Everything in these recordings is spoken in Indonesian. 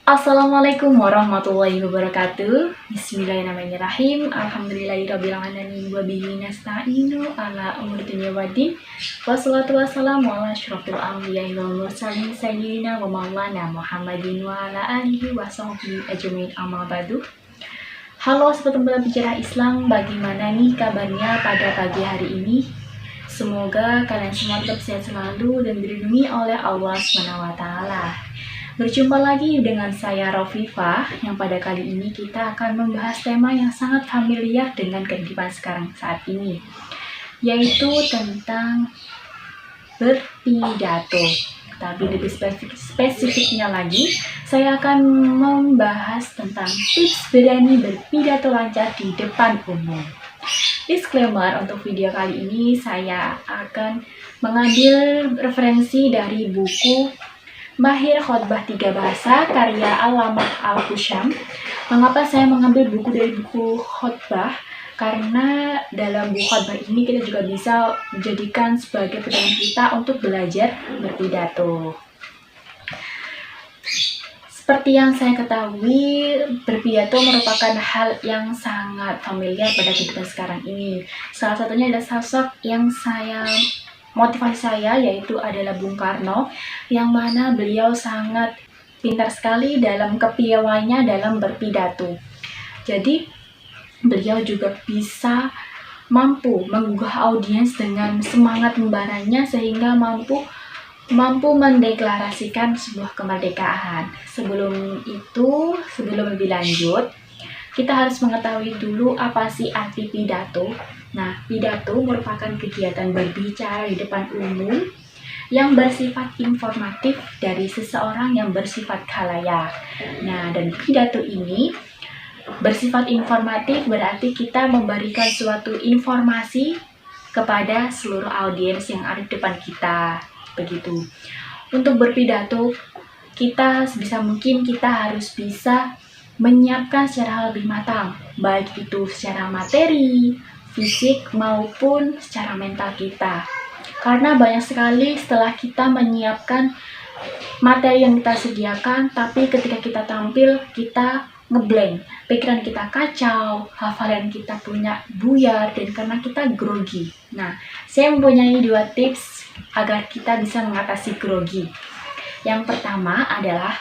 Assalamualaikum warahmatullahi wabarakatuh. Bismillahirrahmanirrahim. Alhamdulillahirabbil alamin wa bihi nasta'inu ala umuri dunya waddin. Wassalatu wassalamu ala asyrofil anbiya'i wal mursalin sayyidina wa maulana Muhammadin wa ala alihi wa sahbihi ajmain, amma ba'du. Halo sobat pembela bicara Islam, bagaimana nih kabarnya pada pagi hari ini? Semoga kalian semua tetap sehat selalu dan dilindungi oleh Allah SWT. Berjumpa lagi dengan saya Rofifah, yang pada kali ini kita akan membahas tema yang sangat familiar dengan kehidupan sekarang saat ini, yaitu tentang berpidato. Tapi lebih spesifiknya lagi, saya akan membahas tentang tips berani berpidato lancar di depan umum. Disclaimer, untuk video kali ini saya akan mengambil referensi dari buku Mahir Khotbah 3 Bahasa karya Allamah Al-Husyam. Mengapa saya mengambil buku dari buku khotbah? Karena dalam buku khotbah ini kita juga bisa menjadikan sebagai pedoman kita untuk belajar berpidato. Seperti yang saya ketahui, berpidato merupakan hal yang sangat familiar pada kehidupan sekarang ini. Salah satunya adalah sosok yang motivasi saya, yaitu adalah Bung Karno, yang mana beliau sangat pintar sekali dalam kepiawaiannya dalam berpidato. Jadi beliau juga bisa mampu menggugah audiens dengan semangat membaranya sehingga mampu mendeklarasikan sebuah kemerdekaan. Sebelum lebih lanjut, kita harus mengetahui dulu apa sih arti pidato. Nah, pidato merupakan kegiatan berbicara di depan umum yang bersifat informatif dari seseorang yang bersifat khalayak. Nah, dan pidato ini bersifat informatif berarti kita memberikan suatu informasi kepada seluruh audiens yang ada di depan kita. Begitu. Untuk berpidato, kita sebisa mungkin kita harus bisa menyiapkan secara lebih matang, baik itu secara materi, fisik maupun secara mental kita. Karena banyak sekali setelah kita menyiapkan materi yang kita sediakan, tapi ketika kita tampil kita ngeblank, pikiran kita kacau, hafalan kita punya buyar, dan karena kita grogi. Nah, saya mempunyai 2 tips agar kita bisa mengatasi grogi. Yang pertama adalah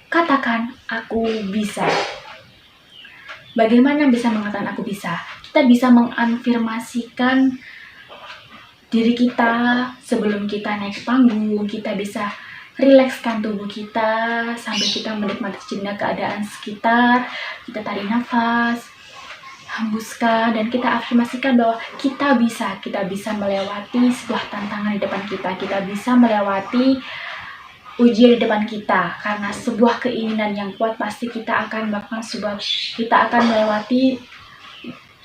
katakan aku bisa. Bagaimana bisa mengatakan aku bisa? Kita bisa mengafirmasikan diri kita sebelum kita naik ke panggung. Kita bisa rilekskan tubuh kita sambil kita menikmati sejenak keadaan sekitar. Kita tarik nafas, hembuskan, dan kita afirmasikan bahwa kita bisa melewati sebuah tantangan di depan kita. Kita bisa melewati ujian di depan kita. Karena sebuah keinginan yang kuat pasti kita akan melewati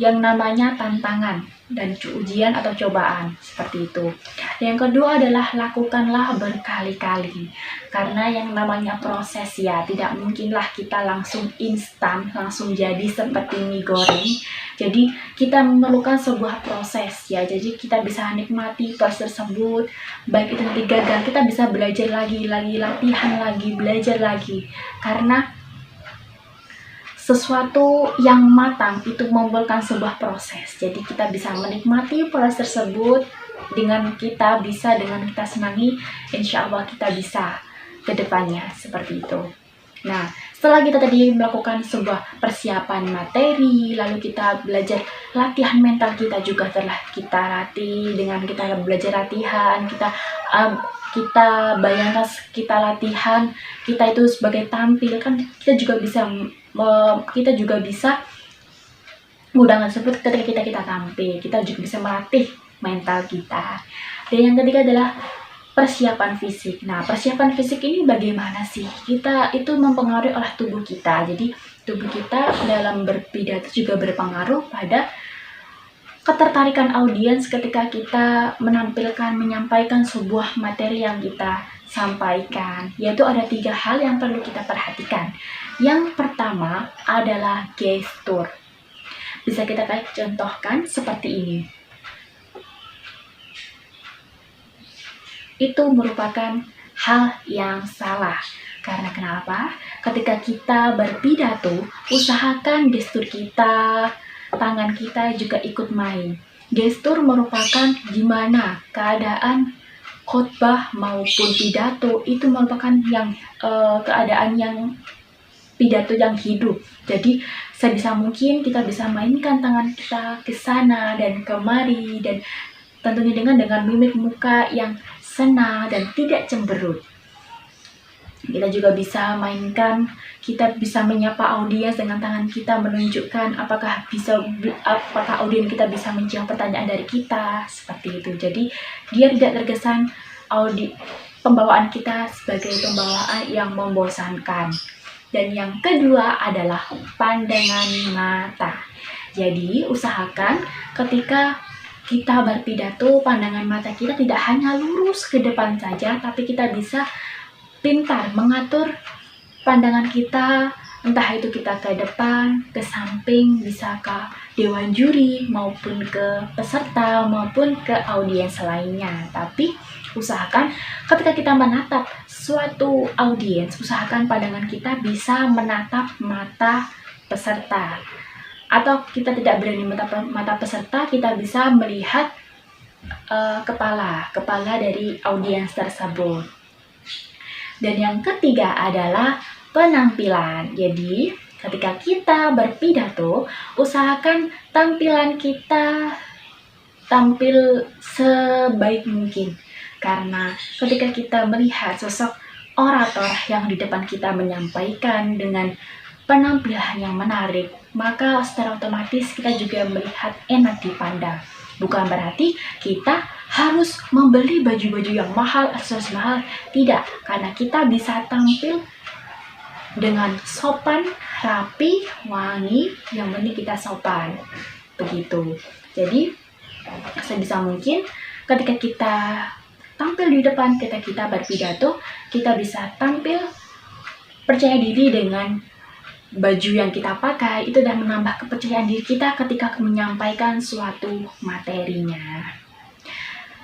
yang namanya tantangan dan ujian atau cobaan seperti itu. Yang kedua adalah lakukanlah berkali-kali, karena yang namanya proses ya tidak mungkinlah kita langsung instan langsung jadi seperti mie goreng. Jadi kita memerlukan sebuah proses ya. Jadi kita bisa nikmati proses tersebut, baik itu nanti gagal kita bisa belajar lagi, latihan lagi, belajar lagi. Karena sesuatu yang matang itu memerlukan sebuah proses. Jadi kita bisa menikmati proses tersebut dengan kita senangi, insya Allah kita bisa ke depannya seperti itu. Nah, setelah kita tadi melakukan sebuah persiapan materi, lalu kita belajar latihan mental kita juga telah kita latih dengan kita belajar latihan, kita bayangkan kita latihan, kita itu sebagai tampil kan kita juga bisa mudah tersebut ketika kita tampil, kita juga bisa melatih mental kita. Dan yang ketiga adalah persiapan fisik. Nah, persiapan fisik ini bagaimana sih? Kita itu mempengaruhi oleh tubuh kita. Jadi tubuh kita dalam berpidato juga berpengaruh pada ketertarikan audiens ketika kita menyampaikan sebuah materi yang kita sampaikan. Yaitu ada 3 hal yang perlu kita perhatikan. Yang pertama adalah gestur. Bisa kita contohkan seperti ini. Itu merupakan hal yang salah. Karena kenapa? Ketika kita berpidato, usahakan gestur kita, tangan kita juga ikut main. Gestur merupakan gimana keadaan khotbah maupun pidato itu merupakan keadaan yang pidato yang hidup. Jadi sebisa mungkin kita bisa mainkan tangan kita ke sana dan kemari, dan tentunya dengan mimik muka yang senang dan tidak cemberut. Kita juga bisa mainkan, kita bisa menyapa audiens dengan tangan kita, menunjukkan apakah audiens kita bisa menjawab pertanyaan dari kita, seperti itu. Jadi dia tidak terkesan pembawaan kita sebagai pembawaan yang membosankan. Dan yang kedua adalah pandangan mata. Jadi usahakan ketika kita berpidato, pandangan mata kita tidak hanya lurus ke depan saja, tapi kita bisa pintar mengatur pandangan kita, entah itu kita ke depan, ke samping, bisa ke dewan juri, maupun ke peserta, maupun ke audiens lainnya. Tapi usahakan ketika kita menatap suatu audiens, usahakan pandangan kita bisa menatap mata peserta. Atau kita tidak berani menatap mata peserta, kita bisa melihat kepala dari audiens tersebut. Dan yang ketiga adalah penampilan. Jadi, ketika kita berpidato, usahakan tampilan kita tampil sebaik mungkin. Karena ketika kita melihat sosok orator yang di depan kita menyampaikan dengan penampilan yang menarik, maka secara otomatis kita juga melihat enak dipandang. Bukan berarti kita harus membeli baju-baju yang mahal, aksesoris mahal. Tidak, karena kita bisa tampil dengan sopan, rapi, wangi, yang penting kita sopan. Begitu. Jadi, sebisa mungkin ketika kita tampil di depan, ketika kita berpidato, kita bisa tampil percaya diri dengan baju yang kita pakai. Itu dan menambah kepercayaan diri kita ketika menyampaikan suatu materinya.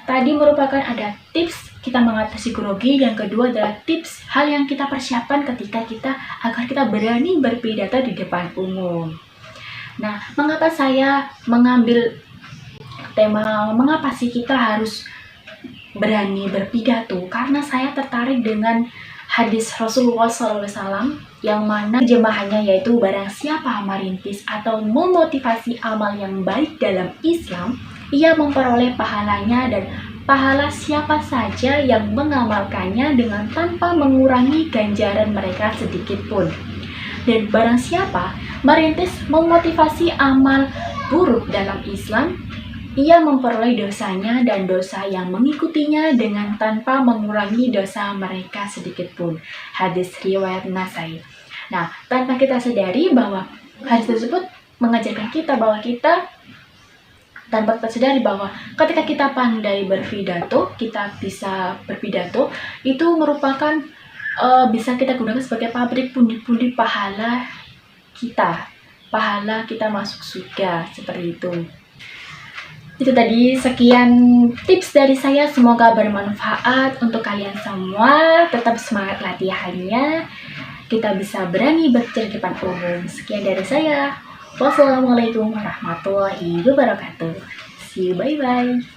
Tadi merupakan ada tips kita mengatasi grogi. Yang kedua adalah tips hal yang kita persiapkan ketika agar kita berani berpidato di depan umum. Nah, mengapa saya mengambil tema mengapa sih kita harus berani berpidato? Karena saya tertarik dengan hadis Rasulullah SAW yang mana terjemahannya yaitu barang siapa merintis atau memotivasi amal yang baik dalam Islam, ia memperoleh pahalanya dan pahala siapa saja yang mengamalkannya dengan tanpa mengurangi ganjaran mereka sedikit pun. Dan barang siapa merintis memotivasi amal buruk dalam Islam, ia memperoleh dosanya dan dosa yang mengikutinya dengan tanpa mengurangi dosa mereka sedikit pun. Hadis riwayat Nasai. Nah, tanpa kita sadari bahwa hadis tersebut mengajarkan kita bahwa tanpa kita sadari bahwa ketika kita pandai berpidato, kita bisa berpidato, itu merupakan bisa kita gunakan sebagai pabrik pundi-pundi pahala kita masuk surga, seperti itu. Itu tadi sekian tips dari saya, semoga bermanfaat untuk kalian semua. Tetap semangat latihannya, kita bisa berani berbicara di depan umum. Sekian dari saya. Wassalamualaikum warahmatullahi wabarakatuh. See you, bye-bye.